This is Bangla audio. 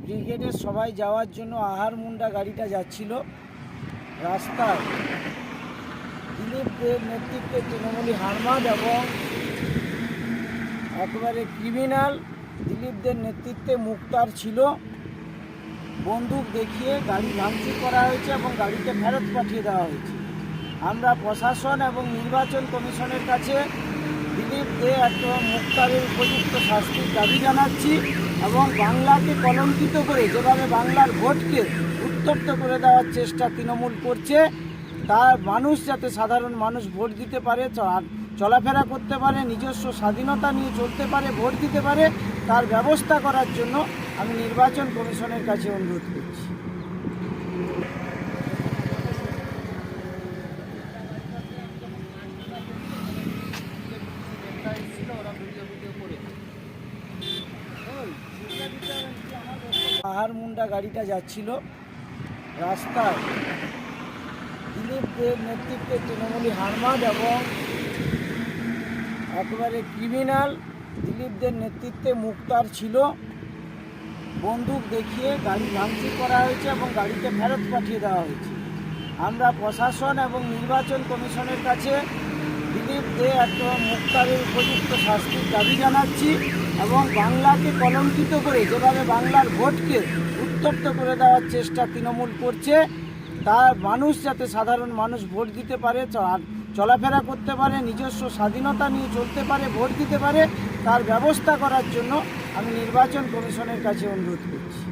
ব্রিগেডের সবাই যাওয়ার জন্য আহারমুন্ডা গাড়িটা যাচ্ছিল রাস্তায়। দিলীপদের নেতৃত্বে তৃণমূলী হারমাদ এবং একেবারে ক্রিমিনাল দিলীপদের নেতৃত্বে মুক্তার ছিল। বন্দুক দেখিয়ে গাড়ি ভাঙচুর করা হয়েছে এবং গাড়িকে ফেরত পাঠিয়ে দেওয়া হয়েছে। আমরা প্রশাসন এবং নির্বাচন কমিশনের কাছে দিলীপ দে এবং মুক্তারের উপযুক্ত শাস্তির দাবি জানাচ্ছি এবং বাংলাকে কলঙ্কিত করে যেভাবে বাংলার ভোটকে উত্তপ্ত করে দেওয়ার চেষ্টা তৃণমূল করছে, তার মানুষ যাতে সাধারণ মানুষ ভোট দিতে পারে, চলাফেরা করতে পারে, নিজস্ব স্বাধীনতা নিয়ে চলতে পারে, ভোট দিতে পারে, তার ব্যবস্থা করার জন্য আমি নির্বাচন কমিশনের কাছে অনুরোধ করছি। আহারমুন্ডা গাড়িটা যাচ্ছিল রাস্তায়। দিলীপদের নেতৃত্বে তৃণমূলী হারমাদ এবং একেবারে ক্রিমিনাল দিলীপদের নেতৃত্বে মুক্তার ছিল। বন্দুক দেখিয়ে গাড়ি ভাঙচুর করা হয়েছে এবং গাড়িকে ফেরত পাঠিয়ে দেওয়া হয়েছে। আমরা প্রশাসন এবং নির্বাচন কমিশনের কাছে দিলীপ দে এবং মুক্তারের উপযুক্ত শাস্তির দাবি জানাচ্ছি এবং বাংলাকে কলঙ্কিত করে যেভাবে বাংলার ভোটকে উত্তপ্ত করে দেওয়ার চেষ্টা তৃণমূল করছে, তার মানুষ যাতে সাধারণ মানুষ ভোট দিতে পারে, চলাফেরা করতে পারে, নিজস্ব স্বাধীনতা নিয়ে চলতে পারে, ভোট দিতে পারে, তার ব্যবস্থা করার জন্য আমি নির্বাচন কমিশনের কাছে অনুরোধ করছি।